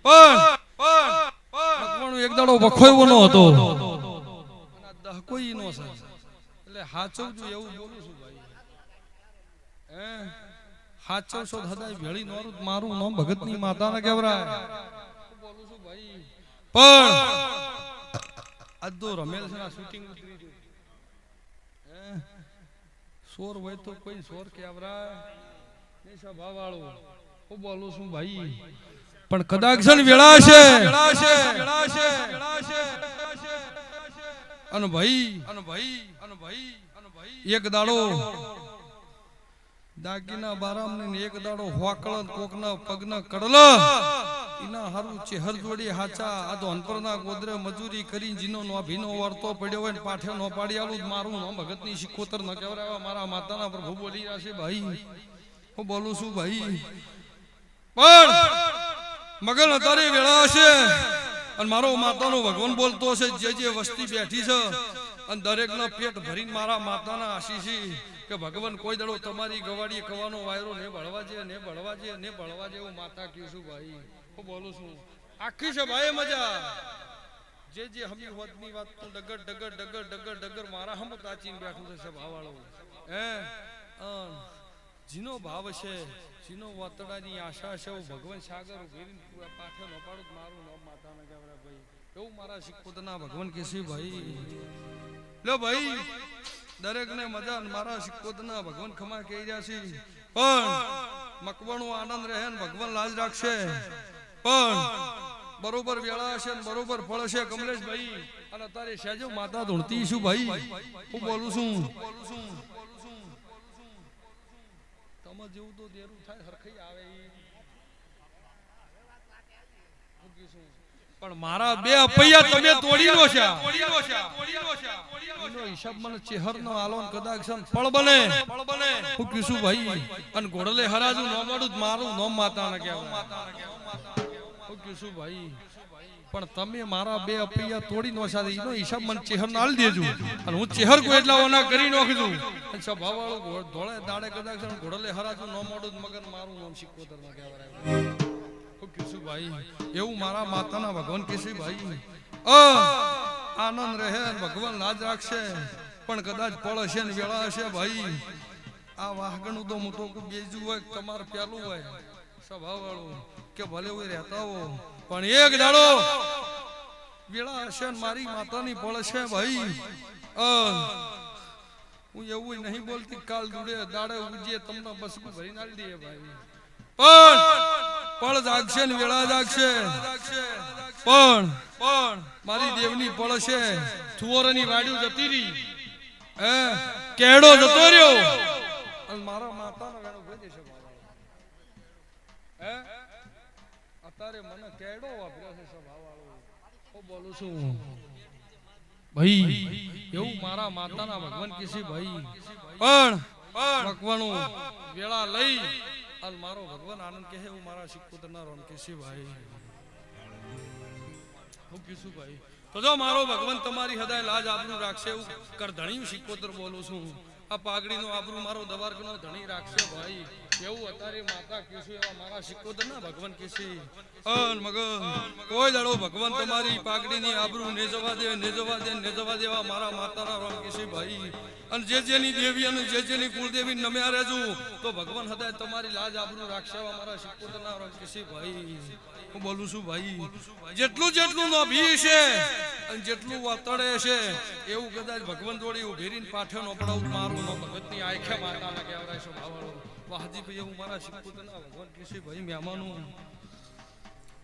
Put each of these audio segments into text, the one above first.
પણ એક દાડો વખોયો નો હતો કોઈ નો સાહેબ એટલે હાચવજો એવું બોલું છું ભાઈ હાચવશો હદાય ભેળી નોરું મારું નામ ભગતની માતાને કેવરાય બોલું છું ભાઈ પણ અદ્દો રમેલ છે ના શૂટિંગ ઉતરી ગયું સોર હોય તો કોઈ સોર કેવરાય નહીં સ્વભાવ વાળો હું બોલું છું ભાઈ પણ કદાચ વેળા છે અને ભાઈ એક દાડો દાગીના બારામ ને એક દાડો હોકળ કોકના પગના કડલ ઈના હારું ચહેર જોડી હાચા આ તો અનપરના ગોદરે મજૂરી કરી જીનો નો ભીનો વર્તો પડ્યો હોય ને પાઠે નો પાડી આલું મારું નામ ભગતની શિકોતર ન કહેવાય મારા માતાના પ્રભુ બોલી રહ્યા છે ભાઈ હું બોલું છું ભાઈ પણ મગન અત્યારે વેળા હશે અને મારો માતાનો ભગવાન બોલતો હશે જે વસ્તી બેઠી છે અને દરેકના પેટ ભરીને મારા માતાના આશીષી કે ભગવાન કોઈ દડો તમારી ગવાડી કવાનો વાયરો ને ભળવા જે હું માતા કહું છું ભાઈ હું બોલું છું આખી છે ભાઈ મજા જે હમી હોદની વાત તો ડગર મારા હમ તાચીને બેઠું છે ભાવાળો જીનો ભાવ છે જીનો વાતડાની આશા છે ભગવાન સાગર ઉભેરીને પાઠે ન પાડું મારું નામ માતાને કહેવાય ભાઈ એવું મારા શિકોતરના ભગવાન કહેશે ભાઈ લો ભાઈ દરેક ને મજા મારા શિકોતરના ભગવાન ખમા કહી રહ્યા છે પણ મકવાણો આનંદ રહે ને ભગવાન લાજ રાખશે પણ બરોબર વેળા હશે ને બરોબર ફળ હશે કમલેશભાઈ અને અત્યારે સહેજો માતા ધૂણતી છું ભાઈ હું બોલું છું જેવું તો દેરું થાય હરખઈ આવે પણ મારા બે અપૈયા તમે તોડી લો છે એનો હિસાબ મને ચહેર નો આલો કદાચ ફળ બને હું કીશું ભાઈ અને ઘોડલે હરાજુ નો મળું મારું નામ માતા ને કહેવાય હું કીશું ભાઈ પણ તમે મારા બે અપૈયા તોડી નો સાથે એનો હિસાબ મને ચહેર ના આલી દેજો અને હું ચહેર કોઈ એટલા ઓના કરી નાખું અને સ્વભાવ વાળો ધોળે દાડે કદાચ ઘોડલે હરાજુ નો મોડું મગન મારું નામ શિકોતર ના કહેવાય હું કીશું ભાઈ એવું મારા માતાના ભગવાન કહેશે ભાઈ આનંદ રહે ભગવાન લાજ રાખશે પણ કદાચ પળ હશે ને વેળા હશે ભાઈ આ વાહગણું તો મોટો બેજું હોય તમારે પેલું હોય સ્વભાવ વાળું કે ભલે હોય રહેતા હો પણ એક દાડો વેળા હશે ને મારી માતાની પળ છે ભાઈ હું એવું નહીં બોલતી કાલ દુડે દાડે ઉજે તમને બસકું ભરી નાલી દે ભાઈ પણ પળ જાગશે ને વેળા જાગશે પણ મારી દેવની પળ છે થુવરની વાડ્યું જતી રહી કેડો જતો રહ્યો અને મારા માતાનો વેણો ભરી દેશે અત્યારે મને કેડો વાપર્યો છે સ્વભાવવાળો હું બોલું છું ભાઈ એવું મારા માતાના ભગવાન કીસી ભાઈ પણ ભગવાનનું વેળા લઈ અને મારો ભગવાન આનંદ કહે હું મારા શિકોતરના રોમ કીસી ભાઈ હું કીશું ભાઈ તો જો મારો ભગવાન તમારી હદાય લાજ આબરૂ રાખશે એવું કરધણિયું શિકોતર બોલું છું આ પાઘડીનો આબરૂ મારો દવારકનો ધણી રાખશે ભાઈ એવું અત્યારે માતા કીશું એવા મારા શિકોતરના ભગવાન કીસી મગન કોઈ દાડો ભગવાન તમારી પાઘડીની આબરૂ ને જવા દેવા મારા માતાના રામ કીસી ભાઈ અને જેની દેવી અને જેની કુળદેવી નમ્યા રહેજો તો ભગવાન હદાય તમારી લાજ આબરૂ રાખશે એવા મારા શિકોતરના રામ કીસી ભાઈ હું બોલું છું ભાઈ જેટલું નો ભી છે અને જેટલું વાતડે છે એવું કદાચ ભગવાન જોડે ઉભેરીને પાઠે નો પડાવું મારું નો ભગતની આંખે માતાને કહેવાય છે ભાવાળો વાહજી ભાઈ હું મારા શિકોતરના ભગવાન કીસી ભાઈ મહેમાનું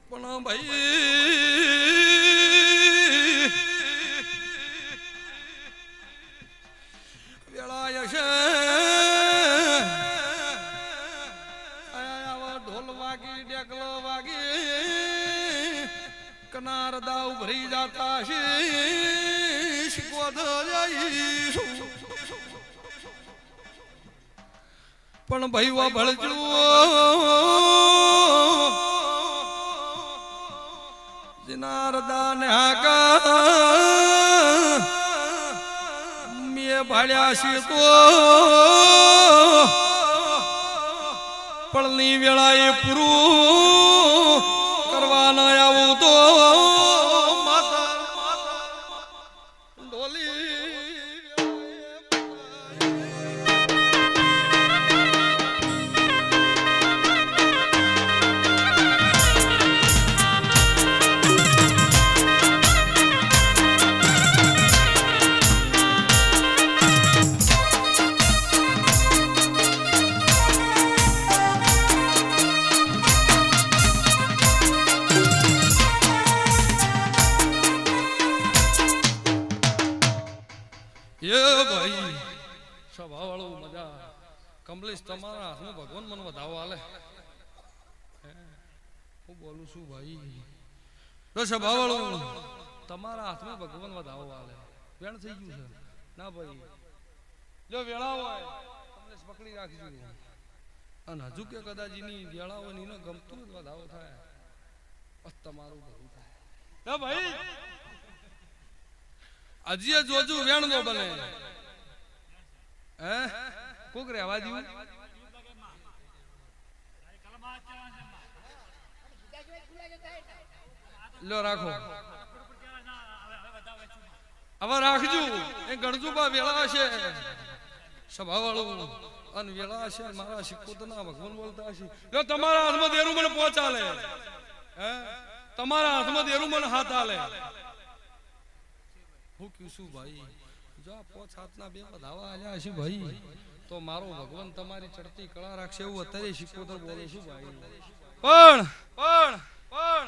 પણ ભાઈ વેળાય છે ઢોલ વાગી ડેકલો વાગી કનાર દાવ ભરી જાતા છે પણ ભાઈ વા ભળજો જનારદાન હાકા મે ભાડ્યા છે તો પળની વેળાએ પૂરું કરવા ન આવું તો માતા ડોલી ભાઈ સભા વાળું મજા કમલેશ તમારા હાથમાં ભગવાન મને વધાવો આલે હું બોલું છું ભાઈ તો સભા વાળું તમારા હાથમાં ભગવાન વધાવો આલે વેણ થઈ ગયું છે ના ભાઈ જો વેળા હોય કમલેશ પકડી રાખજો અને હજુ કે કદાચ એની વેળા હોય ને ગમતું જ વધાવો થાય બસ તમારું ભલું થાય ભાઈ હજી જોજુ વેણ નો બને હે કોક રહેવા દીધું લો રાખો હવે રાખજો એ ગણજુબા વેળા છે સભા વાળું અને વેળા છે મારા શિકોતના ભગવાન બોલતા હશે જો તમારા હાથમાં દેરું મને પહોંચાલે હે તમારા હાથમાં દેરું મને હાથ આલે હું કીશું ભાઈ જો પોચ હાથના બે વધાવા આયા છે ભાઈ તો મારો ભગવાન તમારી ચડતી કળા રાખશે એવું અત્યારે શિકોતર બોલું છું ભાઈ પણ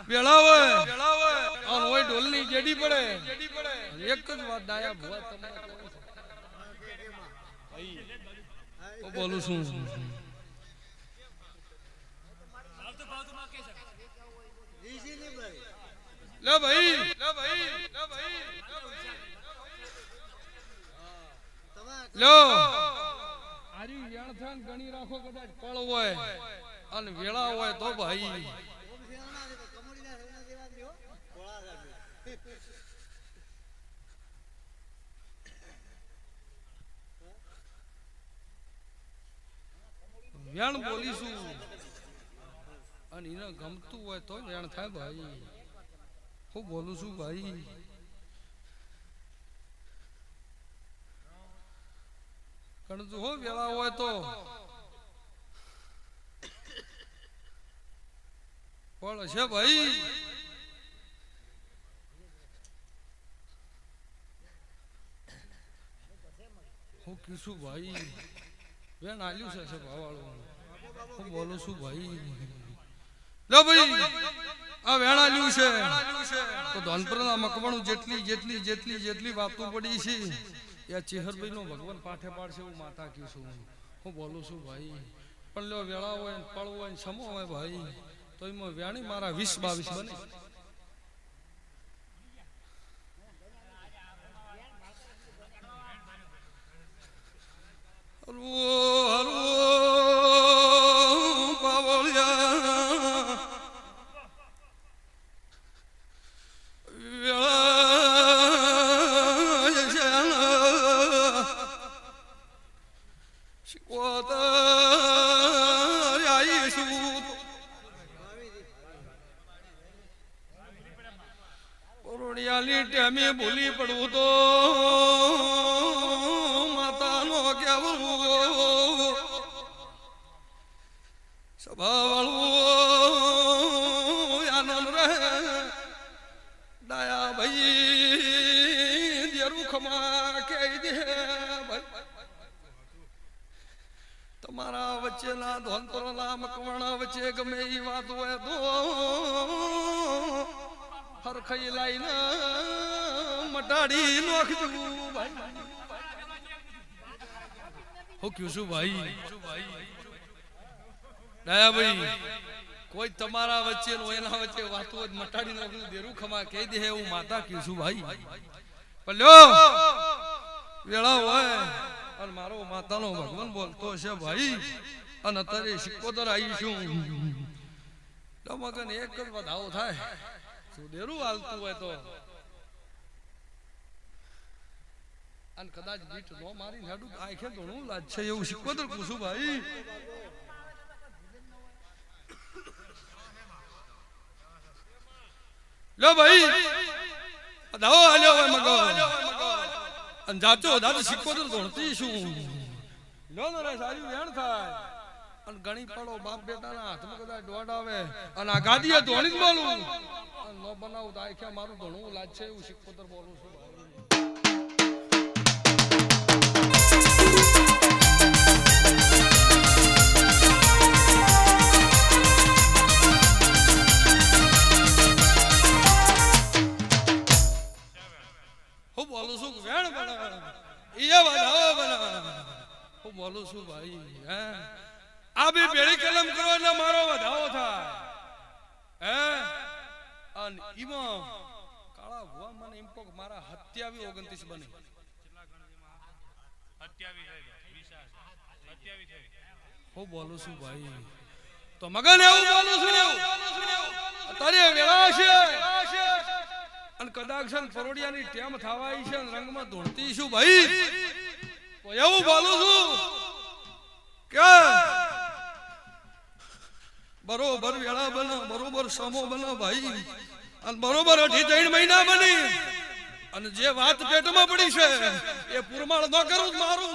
વેળા હોય અને ઓય ઢોલની જેડી પડે એક જ વાત ડાયા ભુવા તમને ભાઈ હું બોલું છું લે ભાઈ લો આરી યાણથાન ગણી રાખો કદાચ પળ હોય અને વેળા હોય તો ભાઈ વેણ બોલીશું અને એને ગમતું હોય તો વેણ થાય ભાઈ હું બોલું છું ભાઈ ગણતું હો વેળા હોય તો પણ છે ભાઈ હું કીશું ભાઈ વેણ આલ્યું છે ભાવાળું હું બોલું છું ભાઈ લો ભાઈ આ વેણ આલ્યું છે તો ધનપુરના મકવાણું જેટલી વાતો પડી છે એ ચેહરભાઈ નો ભગવાન પાઠે પાડશે એવું માતા કીશું હું બોલું છું ભાઈ પણ લો વેળા હોય પળ હોય સમો હોય ભાઈ તો એમાં વેણી મારા 20-22 બને ટેમે ભૂલી પડવું તો માતાનો કેવું સભા વાળું આનંદ રહે ડાયા ભાઈ દેરું ખમા કહી દે તમારા વચ્ચેના ધોનપુરના મકવાણા વચ્ચે ગમે એ વાત હોય તો હરખાઈ લાઈને મટાડી નોખજો ભાઈ હું ક્યું છું ભાઈ ડાયા ભાઈ કોઈ તમારા વચ્ચે એના વચ્ચે વાતો મટાડી નાખું દેરું ખમા કહી દે એવું માતા ક્યું છું ભાઈ પણ લ્યો વેળા હોય અને મારો માતાનો ભગવાન બોલતો છે ભાઈ અને અત્યારે સિકોતર આવીશું મગન એક જ વધાવો થાય સુદેરું હાલતું હોય તો અને કદાચ બીટ નો મારી નાડું આંખે ઘણું લાજ છે એવું સિકોતર પૂછું ભાઈ લો ભાઈ દાવો આલ્યો હોય મગો અને જાચો દાદ સિક્કોતર ધોણતી શું લો ને રે સારી વેણ થાય અને ગણી પડો બાપ બેટાના હાથમાં કદાચ દોડ આવે અને આ ગાદીએ ધોણી જ બોલું અને નો બનાવું તો આખે મારું ધોણું લાજ છે એવું સિક્કોતર બોલું છું હું બોલું છું વેણ બના એ બનાવો બના હું બોલું છું ભાઈ હે આ બી બેડી કલમ કરો એટલે મારો વધાવો થાય હે અને ઈમાં કાળા ભુવા મને એમ કોક મારા 27 29 બને હું બોલું છું ભાઈ તો મગન એવું બોલું છું તારે વેળા છે અને કદાચ પરોડિયાની ટેમ થવાઈ છે રંગમાં ધોળતી છું ભાઈ તો એવું બોલું છું કે બરોબર વેળા બનો બરોબર સમો બનો ભાઈ અને બરોબર 3 મહિના બની અને જે વાત પેટમાં પડી છે એ પુરમાળ ન કરું મારું